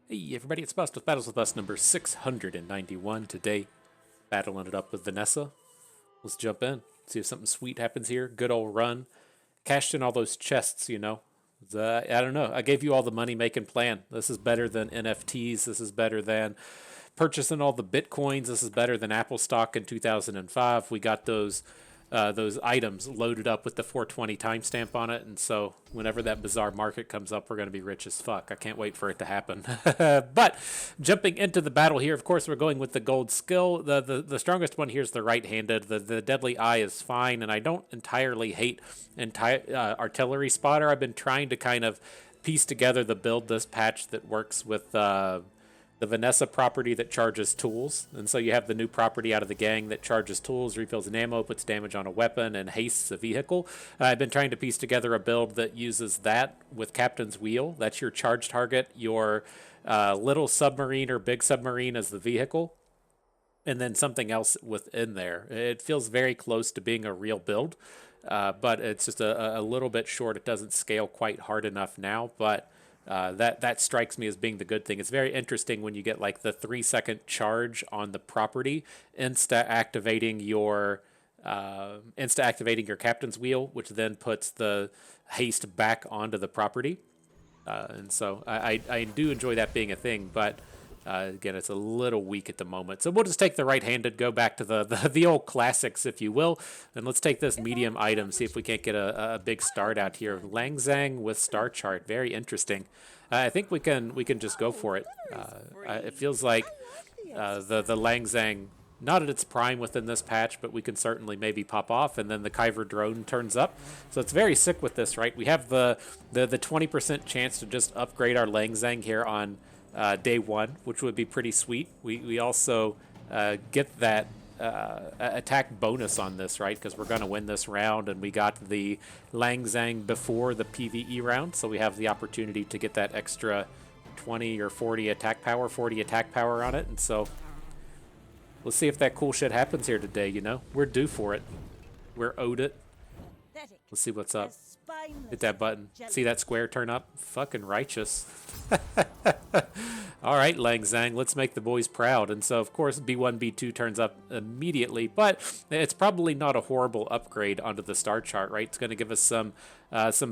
Hey everybody, it's Bust with Battles with Us number 691. Today, battling it up with Vanessa. Let's jump in, see if something sweet happens here. Good old run. Cashed in all those chests, you know. I don't know. I gave you all the money making plan. This is better than NFTs. This is better than purchasing all the Bitcoins. This is better than Apple stock in 2005. We got those items loaded up with the 420 timestamp on it, and so whenever that Bazaar market comes up, we're going to be rich as fuck. I can't wait for it to happen. But jumping into the battle here, of course, we're going with the gold skill. The strongest one here is the right-handed. The deadly eye is fine, and I don't entirely hate artillery spotter. I've been trying to kind of piece together the build this patch that works with the Vanessa property that charges tools. And so you have the new property out of the gang that charges tools, refills an ammo, puts damage on a weapon, and hastes a vehicle. I've been trying to piece together a build that uses that with Captain's Wheel. That's your charge target, your little submarine or big submarine as the vehicle, and then something else within there. It feels very close to being a real build, but it's just a little bit short. It doesn't scale quite hard enough now, but that strikes me as being the good thing. It's very interesting when you get like the 3-second charge on the property, insta activating your captain's wheel, which then puts the haste back onto the property. And so I do enjoy that being a thing, but again, it's a little weak at the moment. So we'll just take the right-handed, go back to the old classics, if you will, and let's take this medium item, see if we can't get a big start out here. Lang Zang with star chart, very interesting. I think we can just go for it. It feels like the Lang Zang not at its prime within this patch, but we can certainly maybe pop off, and then the Kyver drone turns up. So it's very sick with this, right? We have the 20% chance to just upgrade our Lang Zang here on day one, which would be pretty sweet. We also get that attack bonus on this, right? Because we're going to win this round, and we got the Lang Zang before the PvE round, so we have the opportunity to get that extra 20 or 40 attack power on it, and so let's see if that cool shit happens here today, you know? We're due for it. We're owed it. Let's see what's up. Hit that button. See that square turn up? Fucking righteous. All right, Lang Zang, let's make the boys proud. And so, of course, B1, B2 turns up immediately, but it's probably not a horrible upgrade onto the star chart, right? It's going to give us some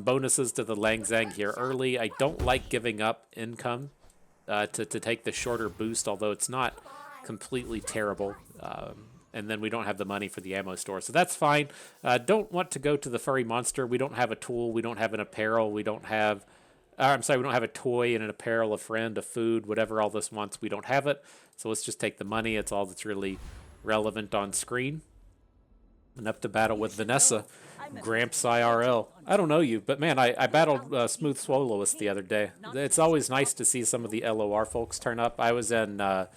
bonuses to the Lang Zang here early. I don't like giving up income to take the shorter boost, although it's not completely terrible. And then we don't have the money for the ammo store, so that's fine. Don't want to go to the furry monster. We don't have a tool. We don't have an apparel. We don't have... I'm sorry, we don't have a toy and an apparel, a friend, a food, whatever all this wants. We don't have it, so let's just take the money. It's all that's really relevant on screen. And up to battle with Vanessa, Gramps IRL. I don't know you, but man, I battled Smooth Swallowist the other day. It's always nice to see some of the LOR folks turn up. I was in no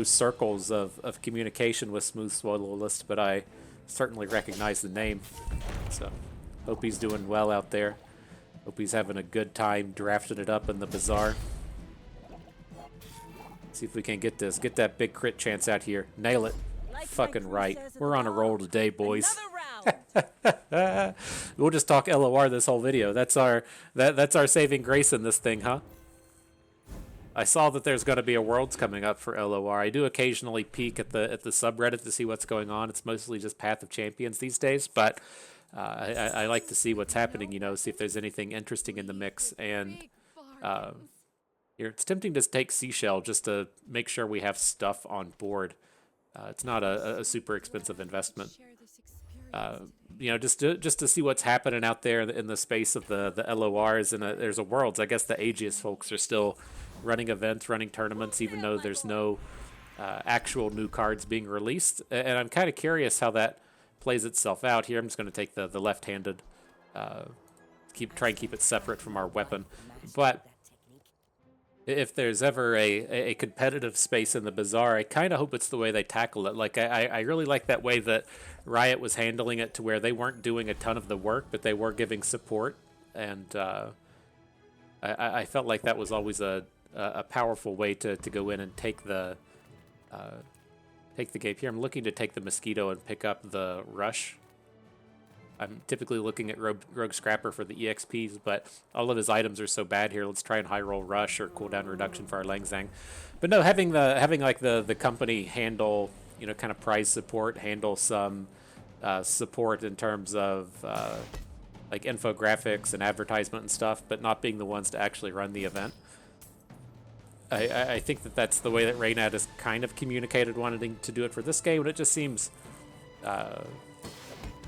circles of communication with Smooth Swallowist, but I certainly recognize the name. So, hope he's doing well out there. Hope he's having a good time drafting it up in the Bazaar. See if we can get this. Get that big crit chance out here. Nail it. Fucking right. We're on a roll today, boys. We'll just talk LOR this whole video. That's our saving grace in this thing, huh? I saw that there's going to be a Worlds coming up for LOR. I do occasionally peek at the subreddit to see what's going on. It's mostly just Path of Champions these days, but I like to see what's happening, you know, see if there's anything interesting in the mix. And here, it's tempting to take Seashell just to make sure we have stuff on board. It's not a super expensive investment. You know, just to see what's happening out there in the space of the LORs, and there's a Worlds. I guess the Aegis folks are still running events, running tournaments, even though there's no actual new cards being released. And I'm kind of curious how that plays itself out here. I'm just going to take the left-handed, try and keep it separate from our weapon. But if there's ever a competitive space in the Bazaar, I kind of hope it's the way they tackle it. Like, I really like that way that Riot was handling it, to where they weren't doing a ton of the work, but they were giving support. And I felt like that was always a powerful way to go in and take the game here. I'm looking to take the Mosquito and pick up the Rush. I'm typically looking at Rogue Scrapper for the EXPs, but all of his items are so bad here. Let's try and high roll rush or cooldown reduction for our Lang Zhang. But no, having like the company handle, you know, kind of prize support, handle some support in terms of like infographics and advertisement and stuff, but not being the ones to actually run the event. I think that that's the way that Reynad has kind of communicated wanting to do it for this game, and it just seems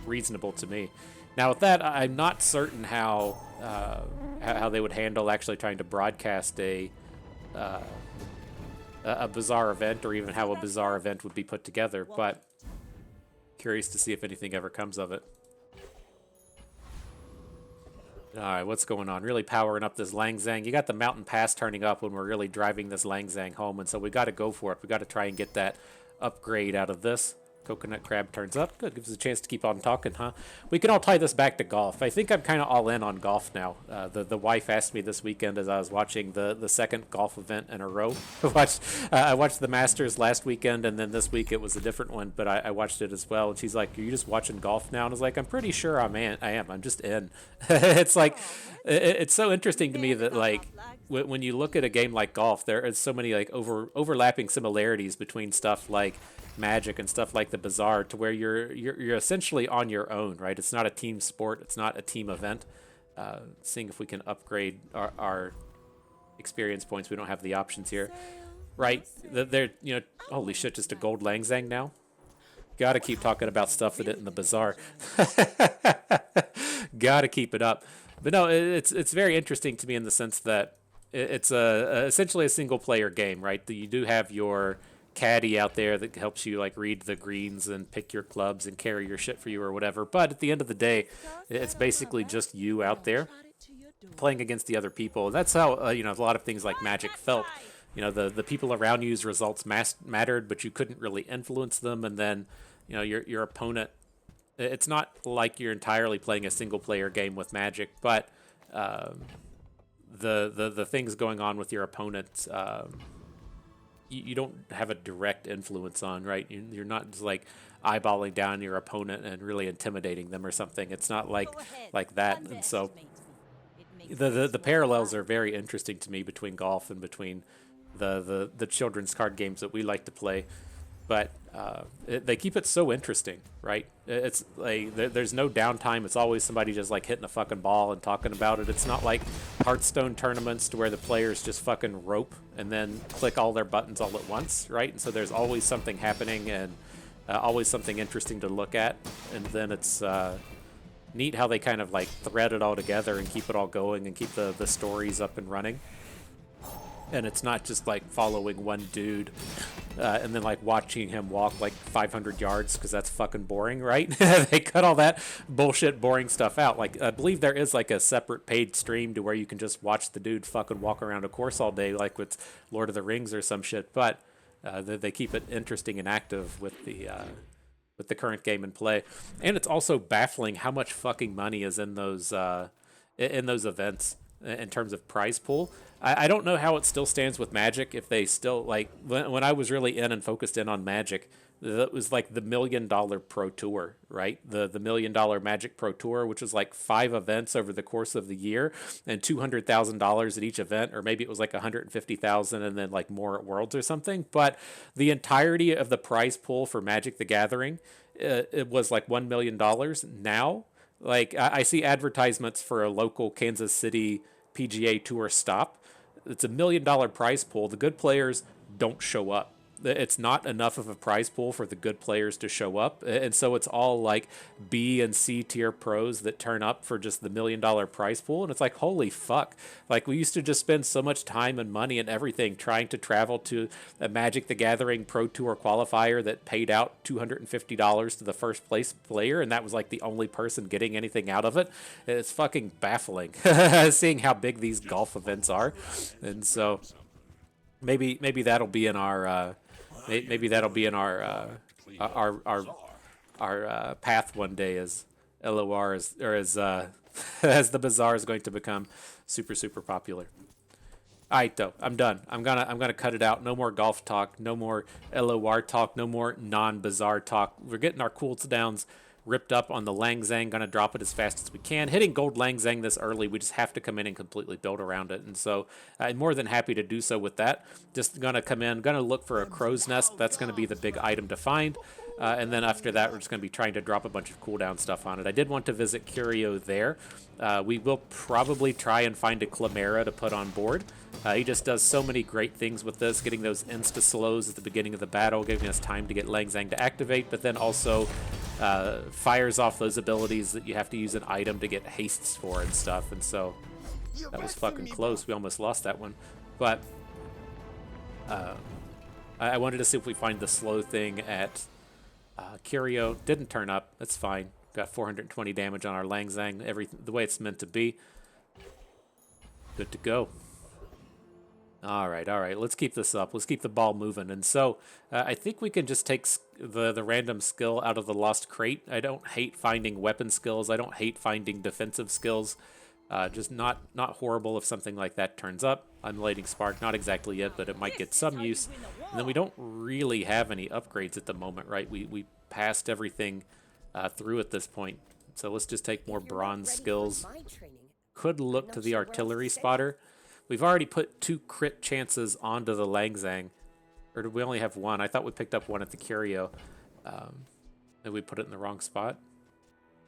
reasonable to me. Now, with that, I'm not certain how they would handle actually trying to broadcast a Bazaar event, or even how a Bazaar event would be put together, but curious to see if anything ever comes of it. All right, what's going on? Really powering up this Lang Zhang. You got the mountain pass turning up when we're really driving this Lang Zhang home, and so we got to go for it. We got to try and get that upgrade out of this. Coconut crab turns up. Good, gives us a chance to keep on talking, huh? We can all tie this back to golf. I think I'm kind of all in on golf now. The wife asked me this weekend as I was watching the second golf event in a row. I watched the Masters last weekend, and then this week it was a different one, but I watched it as well. And she's like, "Are you just watching golf now?" And I was like, "I'm pretty sure I am. I'm just in." It's like, it's so interesting to me that like when you look at a game like golf, there is so many like overlapping similarities between stuff like Magic and stuff like the Bazaar, to where you're essentially on your own, right? It's not a team sport. It's not a team event. Seeing if we can upgrade our experience points. We don't have the options here, right? They're, you know, holy shit, just a gold Lang Zhang now. Gotta keep talking about stuff that isn't the Bazaar. Gotta keep it up. But no, it's very interesting to me in the sense that it's essentially a single player game, right? You do have your caddy out there that helps you like read the greens and pick your clubs and carry your shit for you or whatever. But at the end of the day, it's basically just you out there playing against the other people. And that's how you know, a lot of things like Magic felt. You know, the people around you's results mattered, but you couldn't really influence them. And then, you know, your opponent. It's not like you're entirely playing a single player game with Magic, but the things going on with your opponent. You don't have a direct influence on, right? You're not just like eyeballing down your opponent and really intimidating them or something. It's not like that. And so the parallels are very interesting to me between golf and between the children's card games that we like to play. But they keep it so interesting, right? It's like there's no downtime. It's always somebody just like hitting a fucking ball and talking about it. It's not like Hearthstone tournaments to where the players just fucking rope and then click all their buttons all at once, right? And so there's always something happening and always something interesting to look at. And then it's neat how they kind of like thread it all together and keep it all going and keep the stories up and running. And it's not just like following one dude and then like watching him walk like 500 yards because that's fucking boring, right? They cut all that bullshit boring stuff out. Like I believe there is like a separate paid stream to where you can just watch the dude fucking walk around a course all day like with Lord of the Rings or some shit. But they keep it interesting and active with the current game in play. And it's also baffling how much fucking money is in those events in terms of prize pool. I don't know how it still stands with Magic. If they still like when I was really in and focused in on Magic, that was like the $1 million Pro Tour, right? The $1 million Magic Pro Tour, which was like 5 events over the course of the year and $200,000 at each event, or maybe it was like 150,000 and then like more at Worlds or something. But the entirety of the prize pool for Magic the Gathering, it was like $1 million. Now, like I see advertisements for a local Kansas City PGA Tour stop. It's $1 million prize pool. The good players don't show up. It's not enough of a prize pool for the good players to show up. And so it's all like B and C tier pros that turn up for just the $1 million prize pool. And it's like, holy fuck. Like we used to just spend so much time and money and everything trying to travel to a Magic the Gathering Pro Tour qualifier that paid out $250 to the first place player. And that was like the only person getting anything out of it. It's fucking baffling seeing how big these golf events are. And so maybe that'll be in our maybe that'll be in our path one day, as LOR is, or as as the Bazaar is going to become super popular. All right, though, I'm done. I'm gonna cut it out. No more golf talk. No more LOR talk. No more non-Bazaar talk. We're getting our cooldowns ripped up on the Lang Zang, going to drop it as fast as we can. Hitting gold Lang Zang this early, we just have to come in and completely build around it. And so I'm more than happy to do so with that. Just going to come in, going to look for a crow's nest. That's going to be the big item to find. And then after that, we're just going to be trying to drop a bunch of cooldown stuff on it. I did want to visit Curio there. We will probably try and find a Clamera to put on board. He just does so many great things with this, getting those insta-slows at the beginning of the battle, giving us time to get Lang Zang to activate, but then also fires off those abilities that you have to use an item to get hastes for and stuff. And so that was fucking close. We almost lost that one. But I wanted to see if we find the slow thing at Curio. Didn't turn up. That's fine. Got 420 damage on our Lang Zang, everything the way it's meant to be. Good to go. All right. Let's keep this up. Let's keep the ball moving. And so I think we can just take the random skill out of the Lost Crate. I don't hate finding weapon skills. I don't hate finding defensive skills. Just not horrible if something like that turns up. Unlading Spark, not exactly yet, but it might get some use. And then we don't really have any upgrades at the moment, right? We passed everything through at this point. So let's just take more bronze skills. Could look to the artillery spotter. We've already put 2 crit chances onto the Lang Zang. Or did we only have 1? I thought we picked up 1 at the Curio. Did we put it in the wrong spot?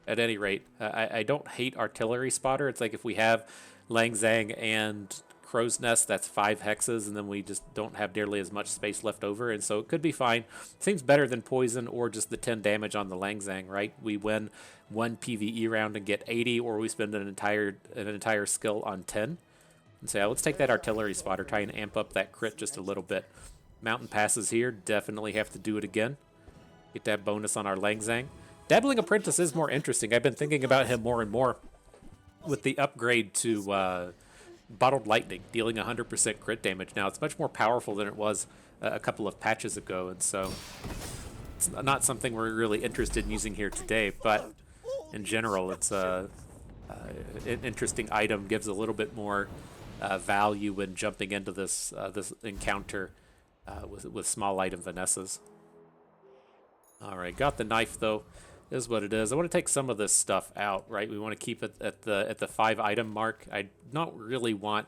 At any rate, I don't hate artillery spotter. It's like if we have Lang Zang and Crow's Nest, that's 5 hexes, and then we just don't have nearly as much space left over, and so it could be fine. Seems better than poison or just the 10 damage on the Lang Zang, right? We win 1 PvE round and get 80, or we spend an entire skill on 10. And so yeah, let's take that artillery spotter, try and amp up that crit just a little bit. Mountain passes here, definitely have to do it again. Get that bonus on our Lang Zang. Dabbling Apprentice is more interesting. I've been thinking about him more and more with the upgrade to Bottled Lightning, dealing 100% crit damage. Now, it's much more powerful than it was a couple of patches ago, and so it's not something we're really interested in using here today, but in general, it's an interesting item, gives a little bit more value when jumping into this this encounter with small item Vanessas. All right, got the knife, though. Is what it is. I want to take some of this stuff out, right? We want to keep it at the 5 item mark. I don't really want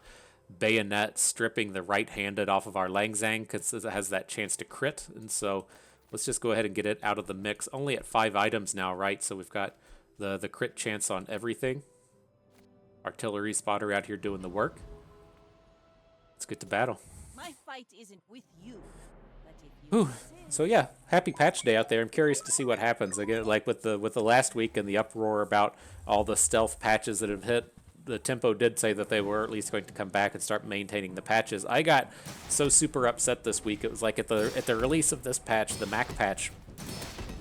Bayonet stripping the right-handed off of our Lang Zang because it has that chance to crit, and so let's just go ahead and get it out of the mix. Only at 5 items now, right? So we've got the crit chance on everything. Artillery spotter out here doing the work. Let's get to battle. My fight isn't with you. Whew. So yeah, happy patch day out there. I'm curious to see what happens again. Like with the last week and the uproar about all the stealth patches that have hit. The Tempo did say that they were at least going to come back and start maintaining the patches. I got so super upset this week. It was like at the release of this patch, the Mac patch.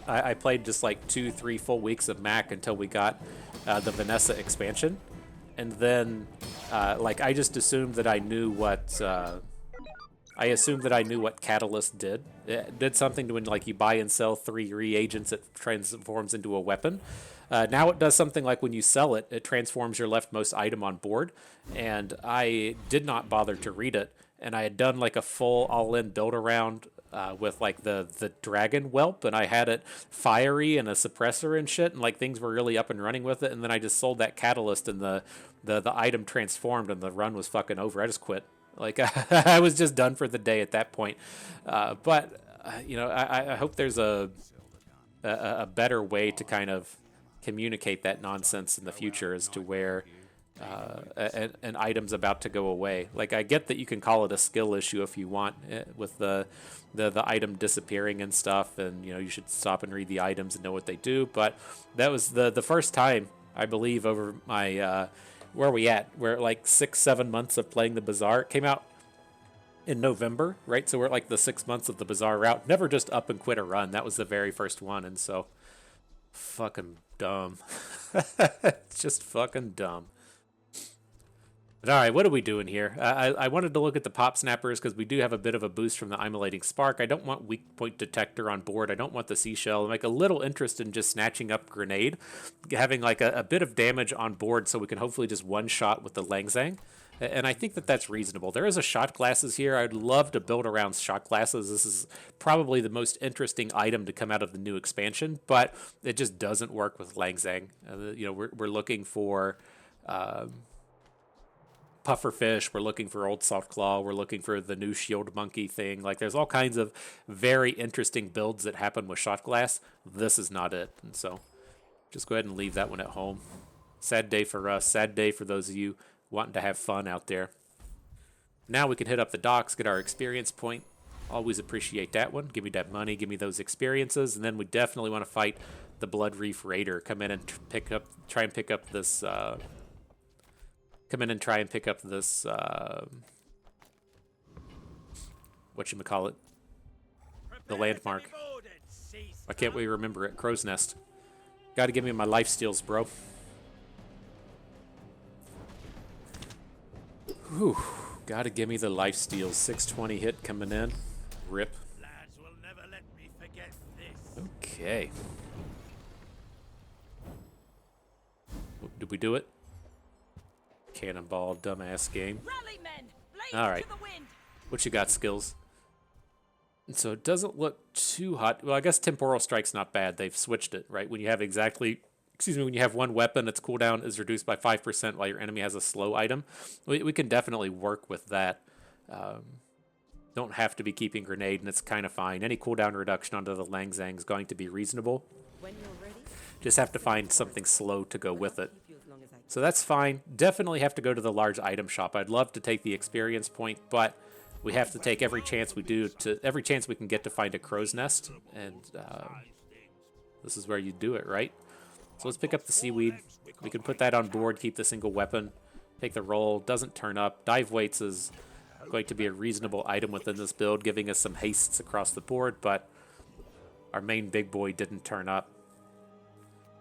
I played just like 2-3 full weeks of Mac until we got the Vanessa expansion, and then like I just assumed that I knew what. I assumed that I knew what Catalyst did. It did something to when like you buy and sell 3 reagents, it transforms into a weapon. Now it does something like when you sell it, it transforms your leftmost item on board. And I did not bother to read it. And I had done like a full all-in build around with like the dragon whelp, and I had it fiery and a suppressor and shit, and like things were really up and running with it. And then I just sold that Catalyst, and the item transformed, and the run was fucking over. I just quit. Like, I was just done for the day at that point. But, you know, I hope there's a better way to kind of communicate that nonsense in the future as to where an item's about to go away. Like, I get that you can call it a skill issue if you want with the item disappearing and stuff, and, you know, you should stop and read the items and know what they do. But that was the first time, I believe, over my... where are we at? We're at like 6-7 months of playing the Bazaar. It came out in November, right? So we're at like the 6 months of the Bazaar route. Never just up and quit a run. That was the very first one. And so, fucking dumb. It's just fucking dumb. But all right, what are we doing here? I wanted to look at the pop snappers because we do have a bit of a boost from the Immolating Spark. I don't want weak point detector on board. I don't want the seashell. I'm like a little interest in just snatching up grenade, having like a bit of damage on board so we can hopefully just one shot with the Lang Zang. And I think that that's reasonable. There is a shot glasses here. I'd love to build around shot glasses. This is probably the most interesting item to come out of the new expansion, but it just doesn't work with Lang Zang. We're looking for puffer fish. We're looking for old soft claw. We're looking for the new shield monkey thing. Like, there's all kinds of very interesting builds that happen with shot glass. This is not it, and so just go ahead and leave that one at home. Sad day for us. Sad day for those of you wanting to have fun out there. Now we can hit up the docks, get our experience point. Always appreciate that one. Give me that money, give me those experiences, and then we definitely want to fight the Blood Reef Raider. Come in and try and pick up this. Whatchamacallit? The landmark. Why can't we remember it? Crow's Nest. Gotta give me my life steals, bro. Whew. Gotta give me the life steals. 620 hit coming in. Rip. Lads will never let me forget this. Okay. Did we do it? Cannonball, dumbass game. Rally, men! Blade All right. to the wind! What you got, skills? And so it doesn't look too hot. Well, I guess Temporal Strike's not bad. They've switched it, right? When you have when you have one weapon, its cooldown is reduced by 5% while your enemy has a slow item. We can definitely work with that. Don't have to be keeping grenade, and it's kind of fine. Any cooldown reduction onto the Lang Zang is going to be reasonable. When you're ready, Just have to find something slow to go with it. So that's fine. Definitely have to go to the large item shop. I'd love to take the experience point, but we have to take every chance we can get to find a crow's nest, and this is where you do it, right? So let's pick up the seaweed. We can put that on board, keep the single weapon, take the roll, doesn't turn up. Dive weights is going to be a reasonable item within this build, giving us some hastes across the board, but our main big boy didn't turn up.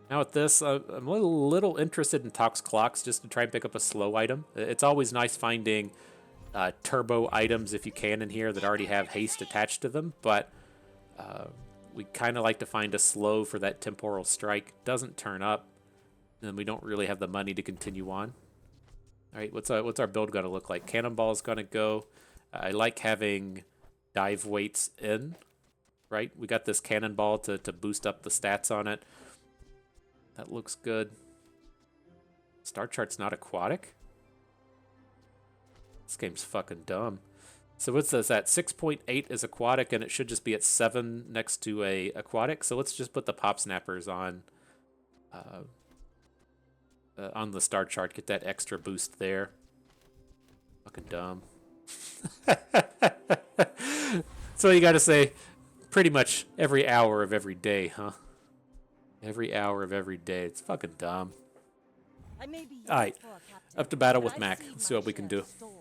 Now with this, I'm a little interested in Tox Clocks just to try and pick up a slow item. It's always nice finding turbo items if you can in here that already have haste attached to them, but we kind of like to find a slow for that Temporal Strike. Doesn't turn up, and we don't really have the money to continue on. All right, what's our build going to look like? Cannonball is going to go. I like having dive weights in, right? We got this Cannonball to boost up the stats on it. That looks good. Star Chart's not aquatic? This game's fucking dumb. So what's this at? 6.8 is aquatic, and it should just be at 7 next to a aquatic. So let's just put the pop snappers on the star chart. Get that extra boost there. Fucking dumb. So you got to say, pretty much every hour of every day, huh? Every hour of every day. It's fucking dumb. I may be All right, useful, Captain, up to battle but with I've Mac. seen See my what we can share do. of storms.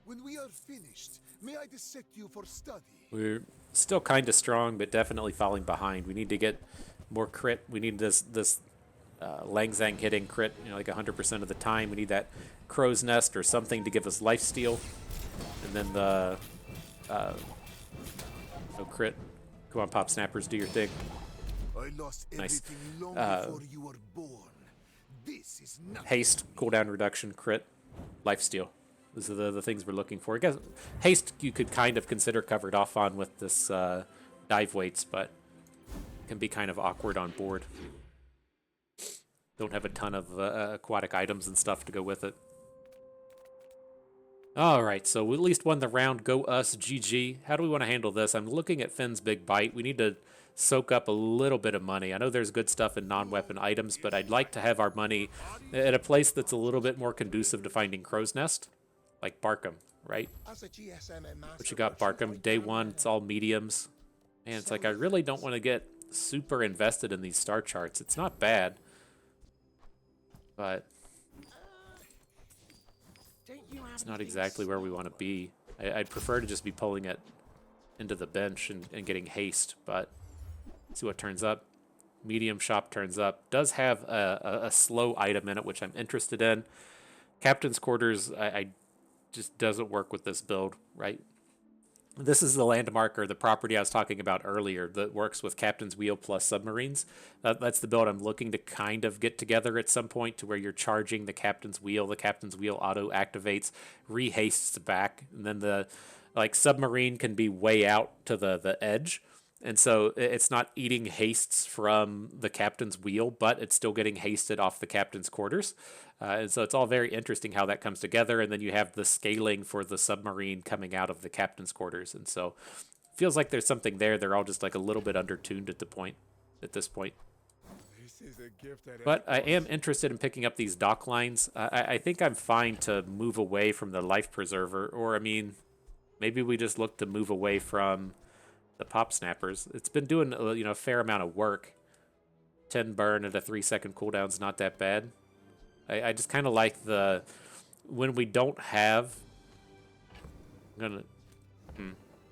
When we are finished, may I dissect you for study? We're still kind of strong, but definitely falling behind. We need to get more crit. We need this Lang Zang hitting crit, like 100% of the time. We need that crow's nest or something to give us lifesteal, and then the no crit. Come on, pop snappers, do your thing. I lost Nice. everything long before you were born. This is nothing. Haste, cooldown reduction, crit, lifesteal. Those are the things we're looking for. I guess haste you could kind of consider covered off on with this dive weights, but it can be kind of awkward on board. Don't have a ton of aquatic items and stuff to go with it. All right, so we at least won the round. Go us, GG. How do we want to handle this? I'm looking at Finn's big bite. We need to soak up a little bit of money. I know there's good stuff in non-weapon items, but I'd like to have our money at a place that's a little bit more conducive to finding crow's nest, like Barkham, right? What you got, Barkham? Day one, it's all mediums. Man, it's like I really don't want to get super invested in these star charts. It's not bad, but it's not exactly where we want to be. I'd prefer to just be pulling it into the bench and getting haste, but see what turns up. Medium shop turns up. Does have a slow item in it, which I'm interested in. Captain's quarters, I just doesn't work with this build, right? This is the landmark or the property I was talking about earlier that works with Captain's Wheel plus submarines. That's the build I'm looking to kind of get together at some point to where you're charging the Captain's Wheel. The Captain's Wheel auto activates, rehastes back, and then the like submarine can be way out to the edge. And so it's not eating hastes from the captain's wheel, but it's still getting hasted off the captain's quarters. And so it's all very interesting how that comes together. And then you have the scaling for the submarine coming out of the captain's quarters. And so it feels like there's something there. They're all just like a little bit undertuned at this point. This is a gift that But I am interested in picking up these dock lines. I think I'm fine to move away from the life preserver, or I mean, maybe we just look to move away from the pop snappers. It's been doing a fair amount of work. 10 burn at a 3-second cooldown's not that bad. I just kind of like the when we don't have.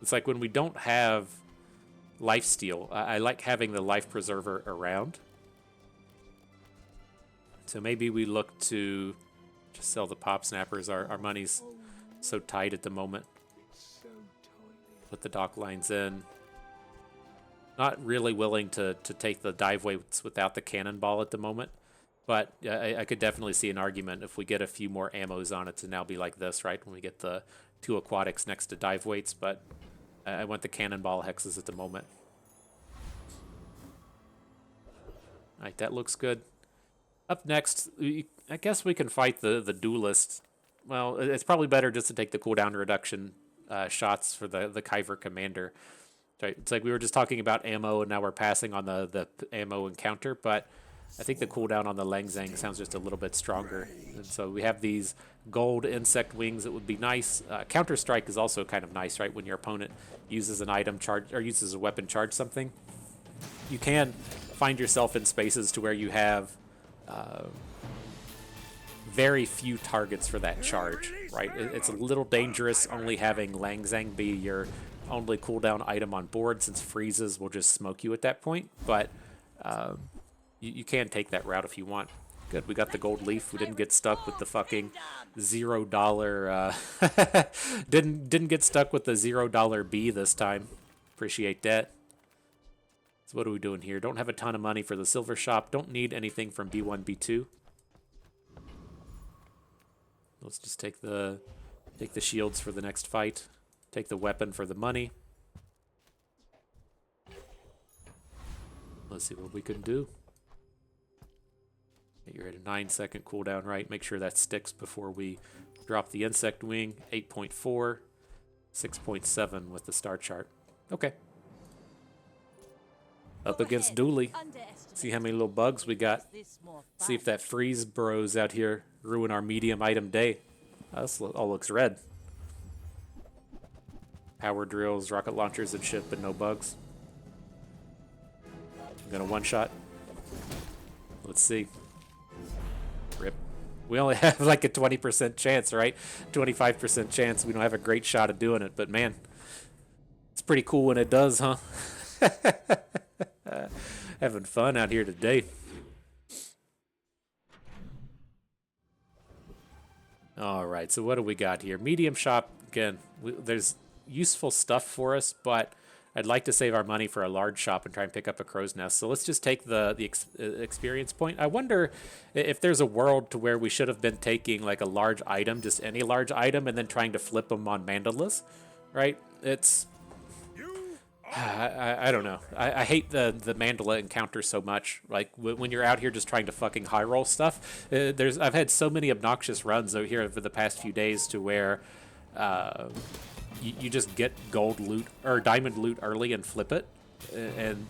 It's like when we don't have life steal. I like having the life preserver around. So maybe we look to just sell the pop snappers. Our money's so tight at the moment. Put the dock lines in. Not really willing to take the dive weights without the cannonball at the moment. But I could definitely see an argument if we get a few more ammos on it to now be like this, right? When we get the 2 aquatics next to dive weights. But I want the cannonball hexes at the moment. All right, that looks good. Up next, I guess we can fight the duelist. Well, it's probably better just to take the cooldown reduction shots for the Kyver Commander. Right? It's like we were just talking about ammo, and now we're passing on the ammo encounter, but I think the cooldown on the Lang Zang sounds just a little bit stronger. And so we have these gold insect wings that would be nice. Counter Strike is also kind of nice, right? When your opponent uses an item charge or uses a weapon charge something, you can find yourself in spaces to where you have very few targets for that charge, right? It's a little dangerous only having Lang Zang be your only cooldown item on board, since freezes will just smoke you at that point, but you can take that route if you want. Good, we got the gold leaf. We didn't get stuck with the fucking $0 didn't get stuck with the $0 B this time. Appreciate that. So what are we doing here? Don't have a ton of money for the silver shop. Don't need anything from B1, B2. Let's just take the shields for the next fight. Take the weapon for the money. Let's see what we can do. You're at a 9-second cooldown, right? Make sure that sticks before we drop the insect wing. 8.4, 6.7 with the star chart. Okay. Up against Dooley. See how many little bugs we got. See if that freeze bros out here ruin our medium item day. This all looks red. Power drills, rocket launchers, and shit, but no bugs. I'm gonna one-shot. Let's see. Rip. We only have like a 20% chance, right? 25% chance. We don't have a great shot at doing it, but man, it's pretty cool when it does, huh? Having fun out here today. All right, so what do we got here? Medium shop, again, there's useful stuff for us, but I'd like to save our money for a large shop and try and pick up a crow's nest. So let's just take the experience point. I wonder if there's a world to where we should have been taking like a large item, just any large item, and then trying to flip them on mandalas, right? It's... I don't know. I hate the mandala encounter so much. Like when you're out here just trying to fucking high roll stuff. I've had so many obnoxious runs over here over the past few days to where you just get gold loot or diamond loot early and flip it, and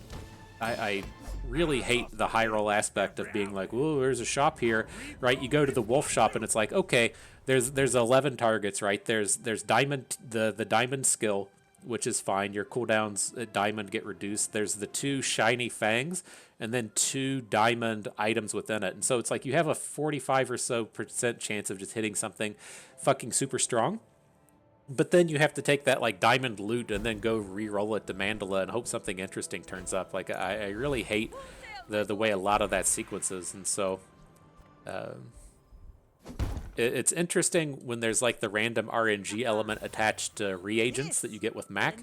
I really hate the high roll aspect of being like, oh, there's a shop here, right? You go to the wolf shop and it's like, okay, there's 11 targets, right? There's diamond the diamond skill, which is fine. Your cooldowns at diamond get reduced. There's the 2 shiny fangs and then 2 diamond items within it. And so it's like you have a 45% or so chance of just hitting something fucking super strong. But then you have to take that like diamond loot and then go re-roll it to mandala and hope something interesting turns up. Like I really hate the way a lot of that sequences. And so it's interesting when there's like the random RNG element attached to reagents that you get with Mac.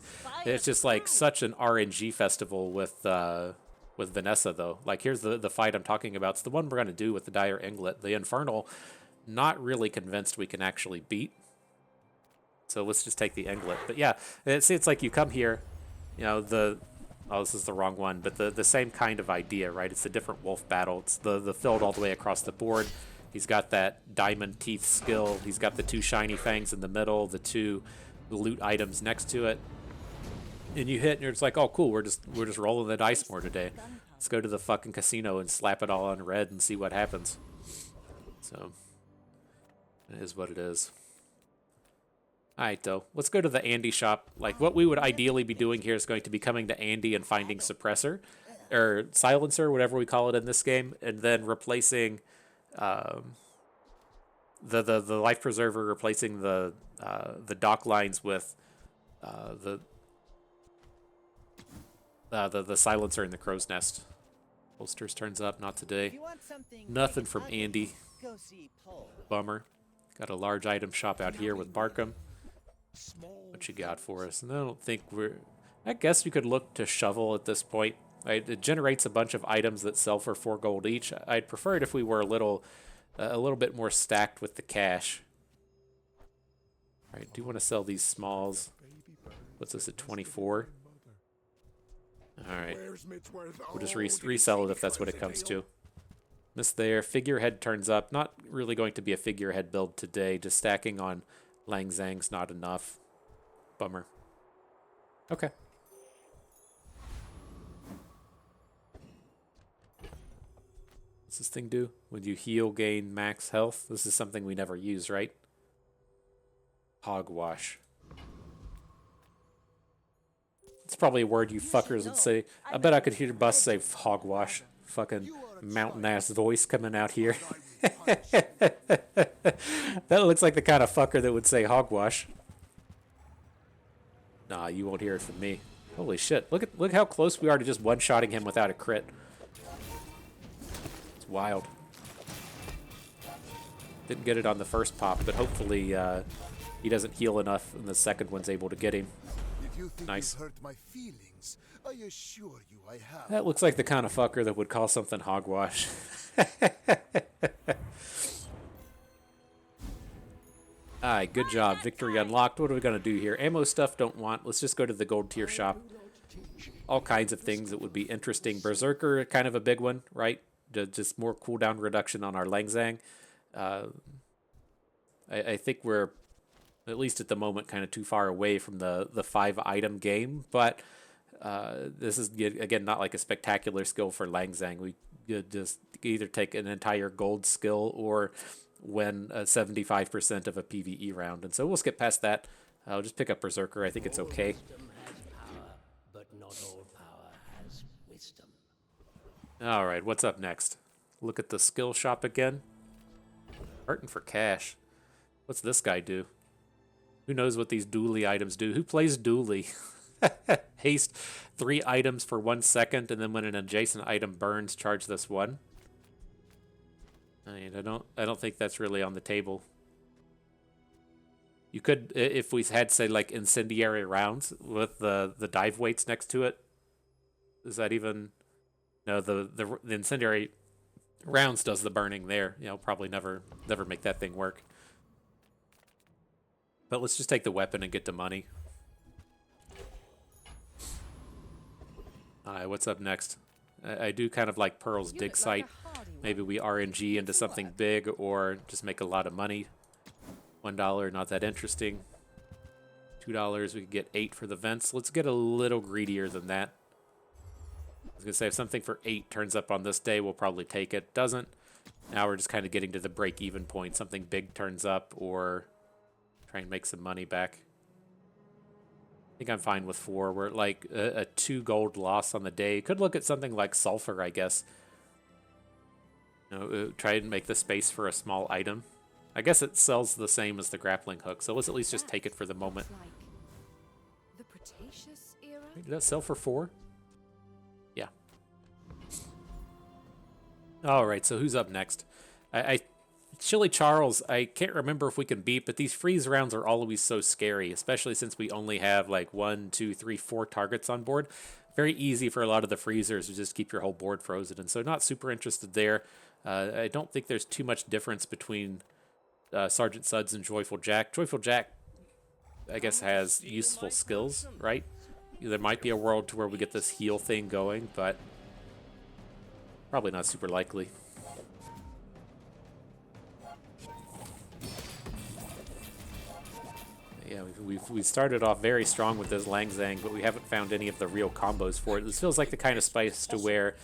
It's just like such an RNG festival with Vanessa though. Like here's the fight I'm talking about. It's the one we're gonna do with the Dire Inglet. The Infernal, not really convinced we can actually beat. So let's just take the Inglet. But yeah, it's like you come here, you know, oh, this is the wrong one, but the same kind of idea, right? It's a different wolf battle. It's the filled all the way across the board. He's got that diamond teeth skill. He's got the 2 shiny fangs in the middle, the 2 loot items next to it. And you hit, and you're just like, oh, cool. We're just rolling the dice more today. Let's go to the fucking casino and slap it all on red and see what happens. So, it is what it is. Alright, though. Let's go to the Andy shop. Like, what we would ideally be doing here is going to be coming to Andy and finding Suppressor, or Silencer, whatever we call it in this game, and then replacing the Life Preserver, replacing the dock lines with the Silencer in the Crow's Nest. Holsters turns up, not today. Nothing from Andy. Bummer. Got a large item shop out here with Barkham. What you got for us? And I don't think I guess we could look to Shovel at this point. Right? It generates a bunch of items that sell for 4 gold each. I'd prefer it if we were a little bit more stacked with the cash. All right, do want to sell these smalls. What's this at 24? All right, we'll just resell it if that's what it comes to. This there figurehead turns up. Not really going to be a figurehead build today. Just stacking on Lang Zhang's not enough. Bummer. Okay. What's this thing do? When you heal, gain max health? This is something we never use, right? Hogwash. It's probably a word you fuckers would say. I bet I could hear Bus say hogwash. Fucking mountain-ass voice coming out here. That looks like the kind of fucker that would say hogwash. Nah, you won't hear it from me. Holy shit. Look how close we are to just one-shotting him without a crit. It's wild. Didn't get it on the first pop, but hopefully he doesn't heal enough and the second one's able to get him. Nice. Hurt my feelings, I assure you I have. That looks like the kind of fucker that would call something hogwash. Alright, good job. Victory unlocked. What are we going to do here? Ammo stuff don't want. Let's just go to the gold tier shop. All kinds of things that would be interesting. Berserker, kind of a big one, right? Just more cooldown reduction on our Lang Zhang. I think we're, at least at the moment, kind of too far away from the 5-item game. But this is, again, not like a spectacular skill for Lang Zhang. We just either take an entire gold skill or win 75% of a PvE round. And so we'll skip past that. I'll just pick up Berserker. I think it's okay. But not all power has wisdom. All right, what's up next? Look at the skill shop again. Hurting for cash. What's this guy do? Who knows what these dually items do? Who plays dually? Haste 3 items for 1 second, and then when an adjacent item burns, charge this 1. I mean, I don't think that's really on the table. You could, if we had, say, like incendiary rounds with the dive weights next to it. Is that even? No, the incendiary rounds does the burning there. You know, probably never make that thing work. But let's just take the weapon and get the money. Alright, what's up next? I do kind of like Pearl's dig site. Maybe we RNG into something big or just make a lot of money. $1, not that interesting. $2, we could get 8 for the vents. Let's get a little greedier than that. I was going to say, if something for 8 turns up on this day, we'll probably take it. Doesn't. Now we're just kind of getting to the break-even point. Something big turns up or try and make some money back. I think I'm fine with 4. We're like a 2 gold loss on the day. Could look at something like Sulfur, I guess. You know, try and make the space for a small item. I guess it sells the same as the grappling hook, so let's at least just take it for the moment. The Cretaceous era? Wait, did that sell for 4? Yeah. Alright, so who's up next? I Chili Charles, I can't remember if we can beat, but these freeze rounds are always so scary, especially since we only have like 1, 2, 3, 4 targets on board. Very easy for a lot of the freezers to just keep your whole board frozen, and so not super interested there. I don't think there's too much difference between Sergeant Suds and Joyful Jack. Joyful Jack, I guess, has useful skills, right? There might be a world to where we get this heal thing going, but probably not super likely. Yeah, we started off very strong with this Lang Zang, but we haven't found any of the real combos for it. This feels like the kind of spice to where,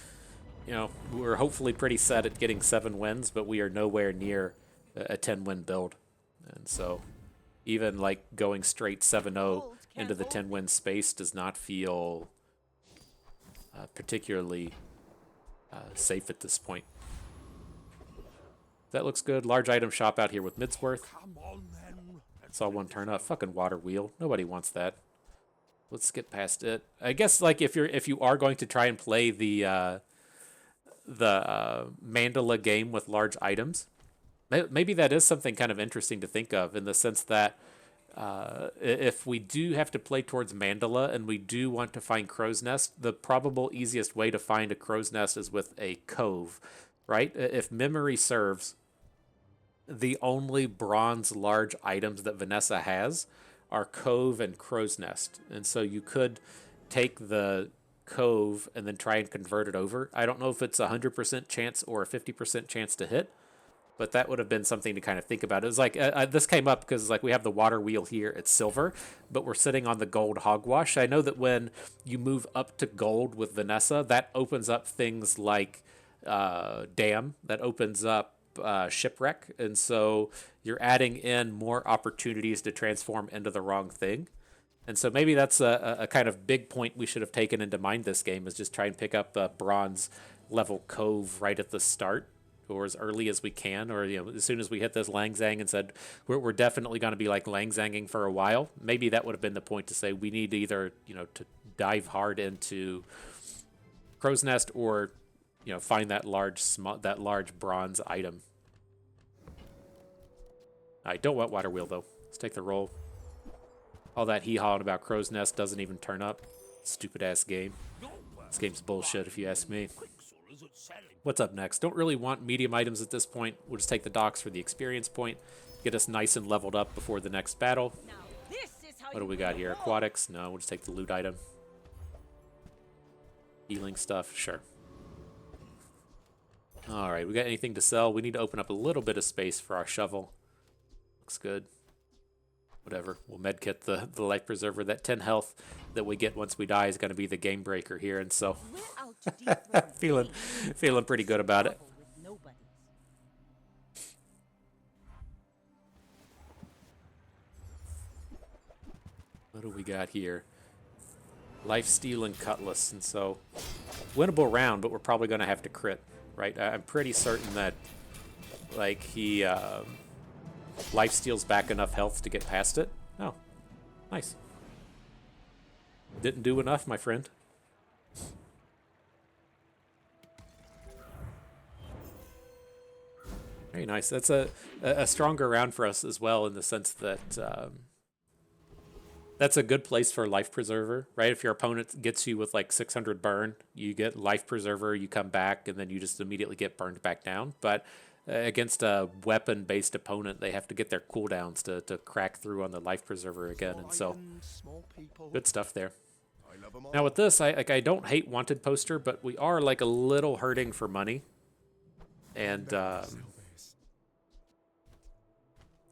you know, we're hopefully pretty set at getting 7 wins, but we are nowhere near a 10-win build. And so even like going straight 7-0 into the 10-win space does not feel particularly safe at this point. That looks good. Large item shop out here with Midsworth. Come on then. Saw one turn up. Fucking water wheel. Nobody wants that. Let's get past it. I guess like if you are going to try and play the Mandala game with large items, maybe that is something kind of interesting to think of in the sense that if we do have to play towards Mandala and we do want to find Crow's Nest, the probable easiest way to find a Crow's Nest is with a cove, right? If memory serves, the only bronze large items that Vanessa has are Cove and Crow's Nest. And so you could take the Cove and then try and convert it over. I don't know if it's a 100% chance or a 50% chance to hit, but that would have been something to kind of think about. It was like, this came up because like we have the water wheel here at silver, but we're sitting on the gold hogwash. I know that when you move up to gold with Vanessa, that opens up things like dam, that opens up shipwreck, and so you're adding in more opportunities to transform into the wrong thing. And so maybe that's a kind of big point we should have taken into mind this game, is just try and pick up a bronze level cove right at the start, or as early as we can, or as soon as we hit this Lang Zang and said we're definitely going to be like Lang Zanging for a while. Maybe that would have been the point to say we need to either to dive hard into Crow's Nest or find that large bronze item. I don't want water wheel though. Let's take the roll. All that hee-hawing about Crow's Nest doesn't even turn up. Stupid ass game. This game's bullshit if you ask me. What's up next? Don't really want medium items at this point. We'll just take the docks for the experience point. Get us nice and leveled up before the next battle. What do we got here? Aquatics? No, we'll just take the loot item. Healing stuff? Sure. Alright, we got anything to sell? We need to open up a little bit of space for our shovel. Looks good. Whatever. We'll medkit the life preserver. That 10 health that we get once we die is going to be the game breaker here, and so feeling pretty good about it. What do we got here? Life steal and cutlass, and so winnable round, but we're probably going to have to crit, right? I'm pretty certain that like he life steals back enough health to get past it. Oh, nice. Didn't do enough, my friend. Very nice. That's a stronger round for us as well, in the sense that that's a good place for Life Preserver, right? If your opponent gets you with like 600 burn, you get Life Preserver, you come back, and then you just immediately get burned back down. But against a weapon-based opponent, they have to get their cooldowns to crack through on the Life Preserver again, and so good stuff there. Now with this, I don't hate Wanted Poster, but we are like a little hurting for money, and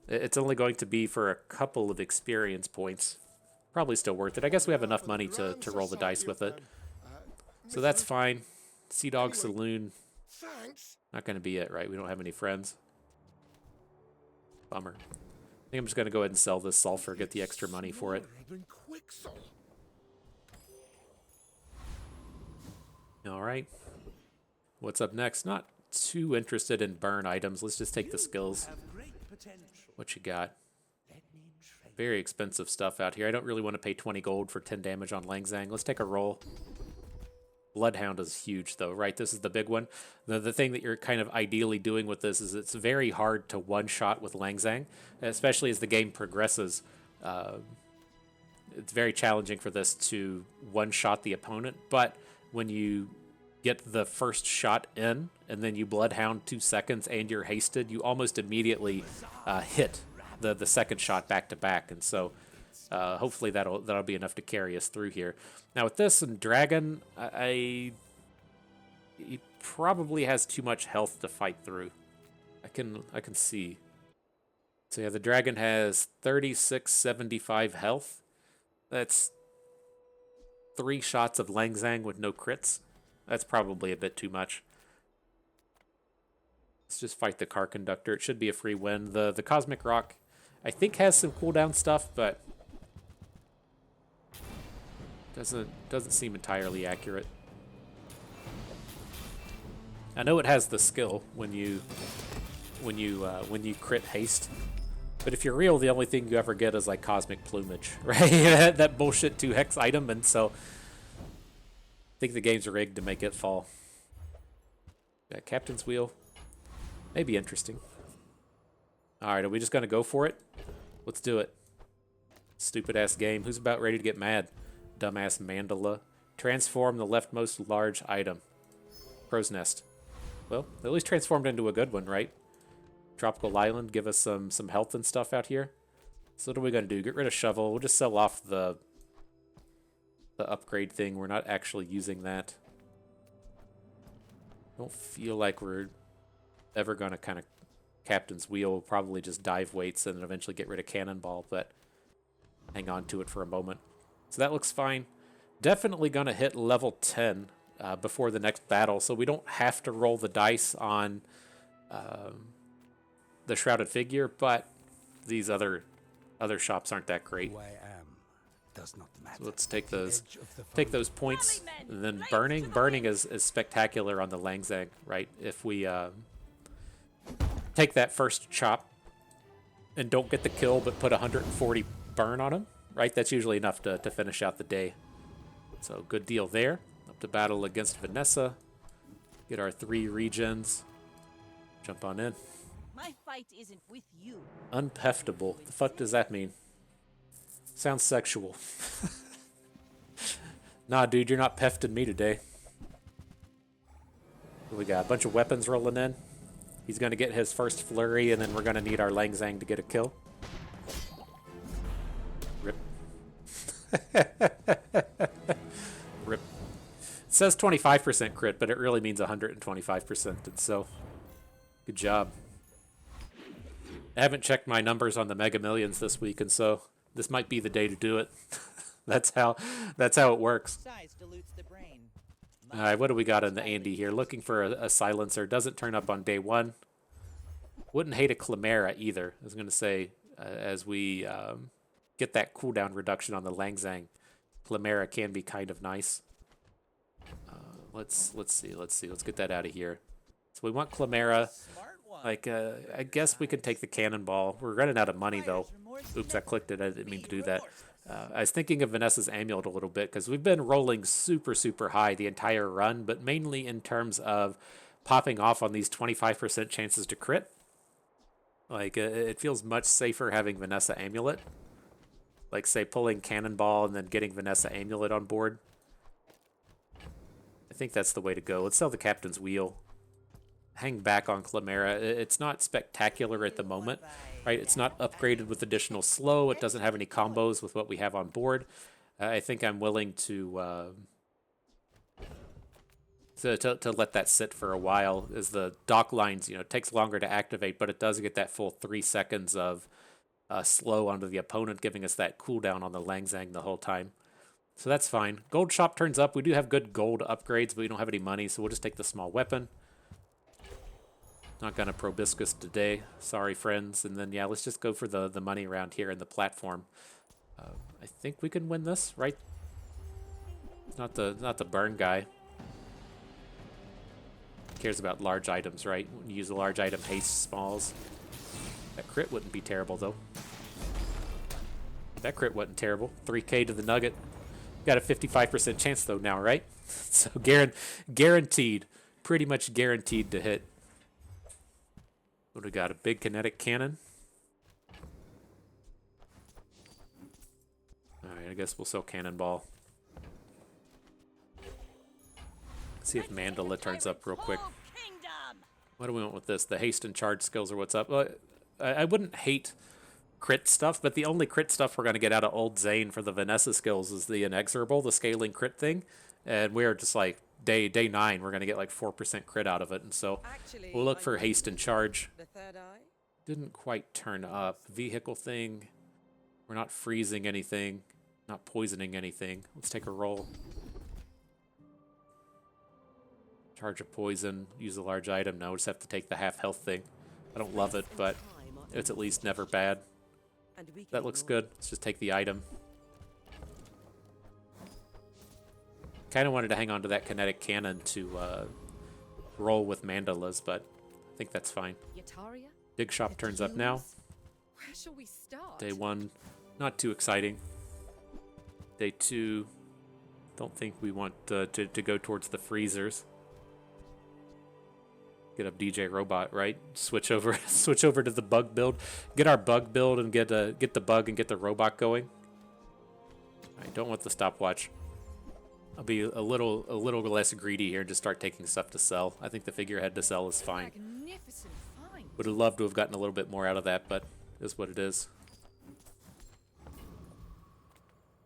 it's only going to be for a couple of experience points. Probably still worth it. I guess we have enough money to roll the dice with it, so that's fine. Sea Dog Saloon. Not going to be it, right? We don't have any friends. Bummer. I think I'm just going to go ahead and sell this sulfur, get the extra money for it. All right. What's up next? Not too interested in burn items. Let's just take the skills. What you got? Very expensive stuff out here. I don't really want to pay 20 gold for 10 damage on Lang Zang. Let's take a roll. Bloodhound is huge, though, right? This is the big one. The thing that you're kind of ideally doing with this is it's very hard to one-shot with Lang Zang, especially as the game progresses. It's very challenging for this to one-shot the opponent, but when you get the first shot in and then you Bloodhound 2 seconds and you're hasted, you almost immediately hit the second shot back to back, and so hopefully that'll be enough to carry us through here. Now with this and Dragon, he probably has too much health to fight through. I can see. So yeah, the Dragon has 3675 health. That's 3 shots of Lang Zang with no crits. That's probably a bit too much. Let's just fight the Car Conductor. It should be a free win. The Cosmic Rock, I think, has some cooldown stuff, but doesn't seem entirely accurate. I know it has the skill when you crit haste, but if you're real, the only thing you ever get is like Cosmic Plumage, right? that bullshit 2 hex item, and so I think the game's rigged to make it fall. Yeah, Captain's Wheel, maybe interesting. All right, are we just gonna go for it? Let's do it. Stupid ass game. Who's about ready to get mad? Dumbass Mandala. Transform the leftmost large item. Crow's Nest. Well, at least transformed into a good one, right? Tropical Island, give us some health and stuff out here. So what are we gonna do? Get rid of Shovel. We'll just sell off the upgrade thing. We're not actually using that. Don't feel like we're ever gonna kind of Captain's Wheel. We'll probably just dive weights and then eventually get rid of Cannonball, but hang on to it for a moment. So that looks fine. Definitely gonna hit level 10 before the next battle, so we don't have to roll the dice on the Shrouded Figure, but these other shops aren't that great. Who I am does not matter. So let's take those points, and then burning is spectacular on the Lang Zang, right? If we take that first chop and don't get the kill, but put 140 burn on him, right? That's usually enough to finish out the day. So good deal there. Up to battle against Vanessa. Get our 3 regens. Jump on in. My fight isn't with you. Unpeftable. The fuck does that mean? Sounds sexual. Nah, dude, you're not pefting me today. What we got? A bunch of weapons rolling in. He's going to get his first flurry, and then we're going to need our Lang Zang to get a kill. Rip. Rip. It says 25% crit, but it really means 125%, and so good job. I haven't checked my numbers on the Mega Millions this week, and so this might be the day to do it. That's how it works. Size dilutes the brain. All right, what do we got in the Andy here? Looking for a silencer. Doesn't turn up on day 1. Wouldn't hate a Chimera either. I was going to say, as we get that cooldown reduction on the Lang Zang, Chimera can be kind of nice. Let's see. Let's get that out of here. So we want Chimera. Like, I guess we could take the Cannonball. We're running out of money, though. Oops, I clicked it. I didn't mean to do that. I was thinking of Vanessa's Amulet a little bit, because we've been rolling super, super high the entire run, but mainly in terms of popping off on these 25% chances to crit. Like, it feels much safer having Vanessa Amulet. Like, say, pulling Cannonball and then getting Vanessa Amulet on board. I think that's the way to go. Let's sell the Captain's Wheel. Hang back on Chimera. It's not spectacular at the moment, right? It's not upgraded with additional slow. It doesn't have any combos with what we have on board. I think I'm willing to let that sit for a while, as the dock lines, it takes longer to activate, but it does get that full 3 seconds of slow onto the opponent, giving us that cooldown on the Lang Zang the whole time. So that's fine. Gold shop turns up. We do have good gold upgrades, but we don't have any money, so we'll just take the small weapon. Not gonna probiscus today. Sorry, friends. And then, yeah, let's just go for the money around here in the platform. I think we can win this, right? Not the burn guy. Cares about large items, right? When you use a large item, haste smalls. That crit wouldn't be terrible, though. That crit wasn't terrible. 3k to the nugget. Got a 55% chance though now, right? So guaranteed, pretty much guaranteed to hit. What do we got? A big kinetic cannon. All right, I guess we'll sell cannonball. See if Mandala turns up real quick. What do we want with this? The haste and charge skills are what's up. Well, I wouldn't hate crit stuff, but the only crit stuff we're going to get out of Old Zane for the Vanessa skills is the inexorable, the scaling crit thing. And we're just like, day 9, we're going to get like 4% crit out of it. And so we'll look for haste and charge. The third eye? Didn't quite turn up. Vehicle thing. We're not freezing anything. Not poisoning anything. Let's take a roll. Charge of poison. Use a large item. No, just have to take the half health thing. I don't love it, but it's at least never bad. That looks good. Let's just take the item. Kind of wanted to hang on to that kinetic cannon to roll with mandalas, but I think that's fine. Yataria? Dig shop turns up now. Where shall we start? Day 1, not too exciting. Day 2, don't think we want to go towards the freezers. Get up DJ Robot, right? Switch over to the bug build. Get our bug build and get the bug and get the robot going. I don't want the stopwatch. I'll be a little less greedy here and just start taking stuff to sell. I think the figurehead to sell is fine. Magnificent find. Would have loved to have gotten a little bit more out of that, but it is what it is.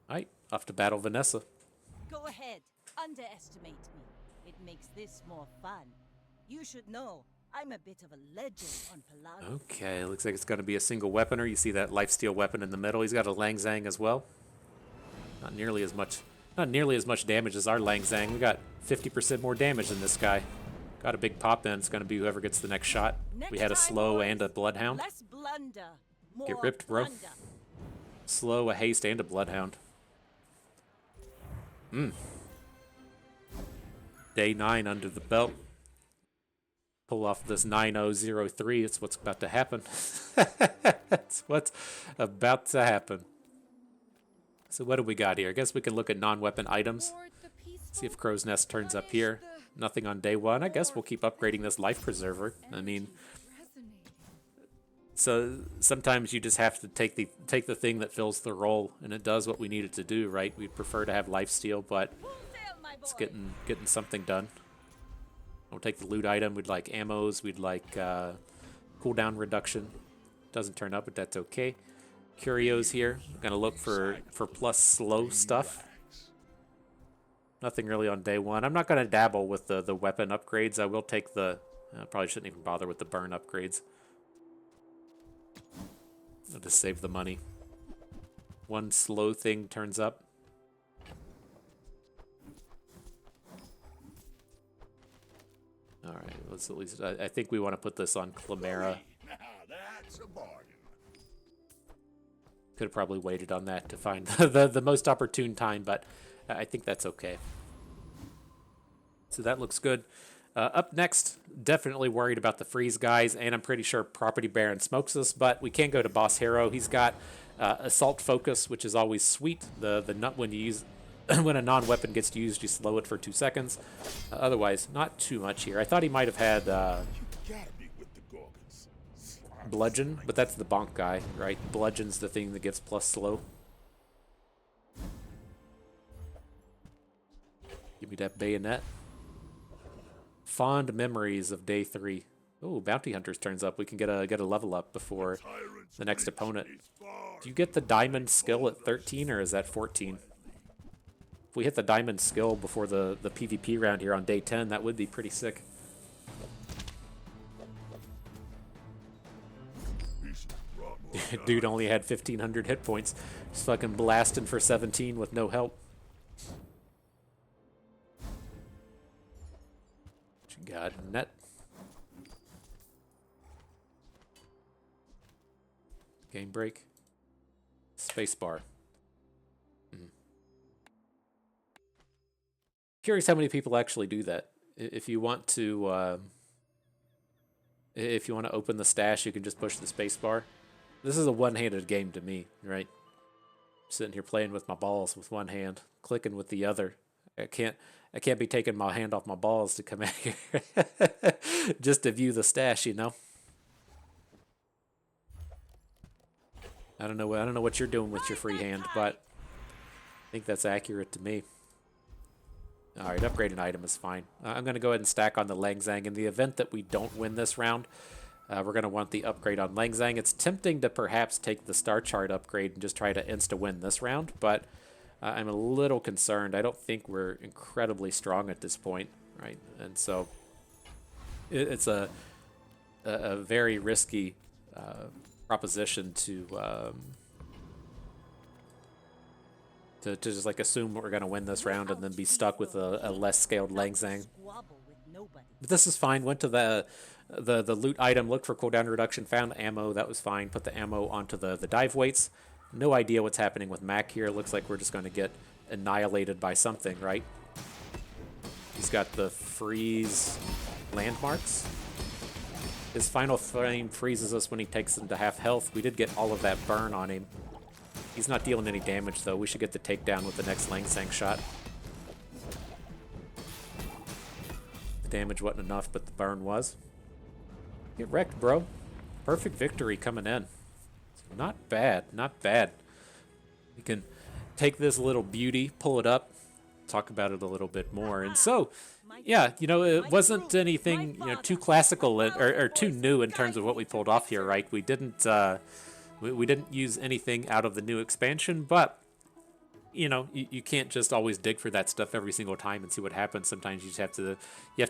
Alright, off to battle Vanessa. Go ahead. Underestimate me. It makes this more fun. You should know, I'm a bit of a legend on Polaris. Okay, looks like it's going to be a single weaponer. You see that lifesteal weapon in the middle. He's got a Lang Zang as well. Not nearly as much damage as our Lang Zang. We got 50% more damage than this guy. Got a big pop in. It's going to be whoever gets the next shot. We had a slow and a bloodhound. Less blunder, more Get ripped, bro. plunder. Slow, a haste, and a bloodhound. Day 9 under the belt. Pull off this 9003. It's what's about to happen. It's what's about to happen. So what do we got here? I guess we can look at non-weapon items. See if Crow's Nest turns up here. Nothing on day 1. I guess we'll keep upgrading this life preserver. I mean, so sometimes you just have to take the thing that fills the role, and it does what we need it to do, right? We'd prefer to have lifesteal, but it's getting something done. We'll take the loot item. We'd like ammos. We'd like cooldown reduction. Doesn't turn up, but that's okay. Curios here. I'm gonna look for plus slow stuff. Nothing really on day 1. I'm not gonna dabble with the weapon upgrades. I will take the. I probably shouldn't even bother with the burn upgrades. I'll just save the money. One slow thing turns up. All right, let's at least. I think we want to put this on Clamera. Now that's a bargain. Could have probably waited on that to find the most opportune time, but I think that's okay. So that looks good. Up next, definitely worried about the freeze guys, and I'm pretty sure Property Baron smokes us, but we can go to Boss Hero. He's got Assault Focus, which is always sweet. The nut when you use when a non-weapon gets used, you slow it for 2 seconds. Otherwise, not too much here. I thought he might have had You gotta be with the Gorgons. Bludgeon, but that's the bonk guy, right? Bludgeon's the thing that gives plus slow. Give me that bayonet. Fond memories of day 3. Oh, Bounty Hunters turns up. We can get a level up before the next opponent. Do you get the diamond skill at 13 or is that 14? If we hit the diamond skill before the PvP round here on day 10, that would be pretty sick. Dude only had 1,500 hit points. Just fucking blasting for 17 with no help. What you got? Net. Game break. Spacebar. Curious how many people actually do that. If you want to open the stash, you can just push the spacebar. This is a one-handed game to me, right? Sitting here playing with my balls with one hand, clicking with the other. I can't be taking my hand off my balls to come out here just to view the stash, you know. I don't know what you're doing with your free hand, but I think that's accurate to me. All right, upgrade an item is fine. I'm going to go ahead and stack on the Lang Zang. In the event that we don't win this round, we're going to want the upgrade on Lang Zang. It's tempting to perhaps take the star chart upgrade and just try to insta-win this round, but I'm a little concerned. I don't think we're incredibly strong at this point, right? And so it's a very risky proposition to just like assume we're going to win this round and then be stuck with a less scaled Lang Zang. But this is fine. Went to the loot item, looked for cooldown reduction, found ammo. That was fine. Put the ammo onto the dive weights. No idea what's happening with Mac here. Looks like we're just going to get annihilated by something, right? He's got the freeze landmarks. His final flame freezes us when he takes him to half health. We did get all of that burn on him. He's not dealing any damage, though. We should get the takedown with the next Lang Sang shot. The damage wasn't enough, but the burn was. Get wrecked, bro. Perfect victory coming in. Not bad, not bad. We can take this little beauty, pull it up, talk about it a little bit more. And so, yeah, you know, it wasn't anything, you know, too classical or too new in terms of what we pulled off here, right? We didn't use anything out of the new expansion, but you know, you can't just always dig for that stuff every single time and see what happens. Sometimes you just have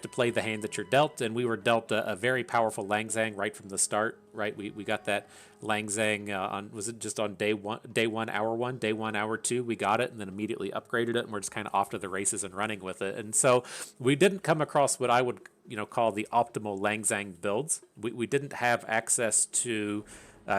to play the hand that you're dealt, and we were dealt a very powerful Lang Zang right from the start, right? We got that Lang Zang on, was it just on day one, hour 2, we got it and then immediately upgraded it, and we're just kind of off to the races and running with it. And so we didn't come across what I would, you know, call the optimal Lang Zang builds. We didn't have access to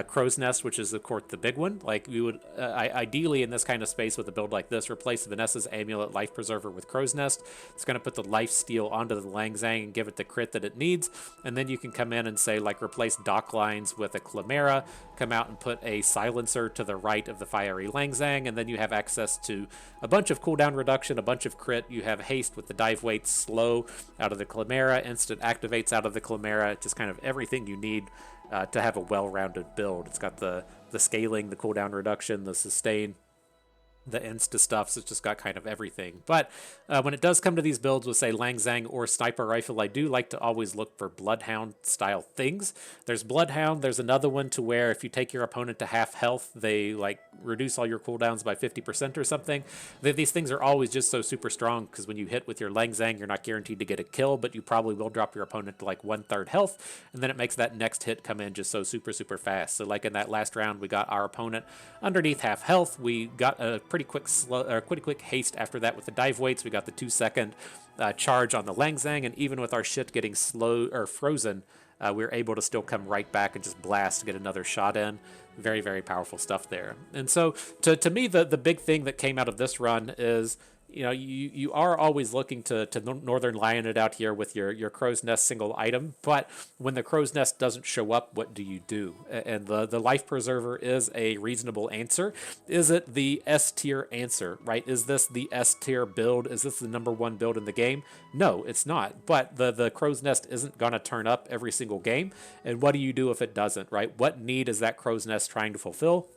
Crow's Nest, which is, of course, the big one. Like, we would, ideally, in this kind of space with a build like this, replace Vanessa's Amulet Life Preserver with Crow's Nest. It's going to put the life steal onto the Lang Zang and give it the crit that it needs. And then you can come in and say, like, replace Dock Lines with a Chimera, come out and put a Silencer to the right of the Fiery Lang Zang, and then you have access to a bunch of cooldown reduction, a bunch of crit. You have haste with the dive weight, slow out of the Chimera, instant activates out of the Chimera, just kind of everything you need to have a well-rounded build. It's got the scaling, the cooldown reduction, the sustain, the insta stuff, so it's just got kind of everything. But when it does come to these builds with, say, Lang Zang or Sniper Rifle, I do like to always look for Bloodhound-style things. There's Bloodhound. There's another one to where if you take your opponent to half health, they, like, reduce all your cooldowns by 50% or something. These things are always just so super strong, because when you hit with your Lang Zang, you're not guaranteed to get a kill, but you probably will drop your opponent to, like, 1/3 health, and then it makes that next hit come in just so super, super fast. So, like, in that last round, we got our opponent underneath half health. We got a pretty quick haste after that with the dive weights. We got the 2-second charge on the Lang Zang, and even with our shit getting slow or frozen, we were able to still come right back and just blast to get another shot in. Very, very powerful stuff there. And so to me, the big thing that came out of this run is, you know, you are always looking to Northern Lion it out here with your Crow's Nest single item, but when the Crow's Nest doesn't show up, what do you do? And the Life Preserver is a reasonable answer. Is it the S tier answer, right? Is this the S tier build? Is this the #1 build in the game? No, it's not. But the Crow's Nest isn't going to turn up every single game. And what do you do if it doesn't, right? What need is that Crow's Nest trying to fulfill?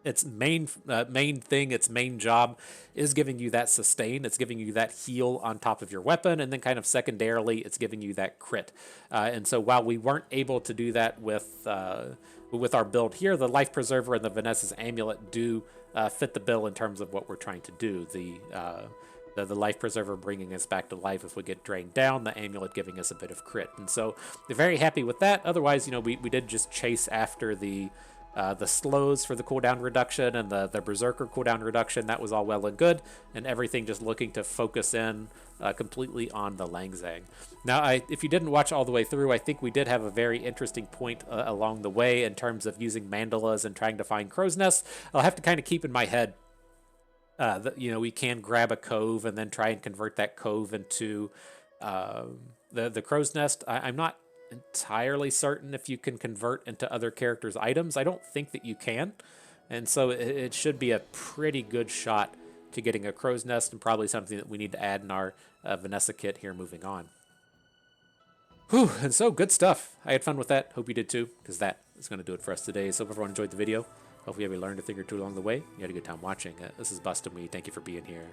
Its main thing, its main job is giving you that sustain. It's giving you that heal on top of your weapon, and then kind of secondarily, it's giving you that crit. And so while we weren't able to do that with our build here, the Life Preserver and the Vanessa's Amulet do fit the bill in terms of what we're trying to do. The Life Preserver bringing us back to life if we get drained down, the Amulet giving us a bit of crit. And so they're very happy with that. Otherwise, you know, we did just chase after the slows for the cooldown reduction and the Berserker cooldown reduction. That was all well and good, and everything just looking to focus in completely on the Lang Zang. Now, if you didn't watch all the way through, I think we did have a very interesting point along the way in terms of using mandalas and trying to find Crow's Nests. I'll have to kind of keep in my head that, you know, we can grab a cove and then try and convert that cove into the Crow's Nest. I'm not entirely certain if you can convert into other characters' items. I don't think that you can. And so it should be a pretty good shot to getting a crow's nest, and probably something that we need to add in our Vanessa kit here moving on. Whew, and so good stuff. I had fun with that. Hope you did too, because that is going to do it for us today. So hope everyone enjoyed the video. Hopefully you learned a thing or two along the way. You had a good time watching. This is Bust and We. Thank you for being here.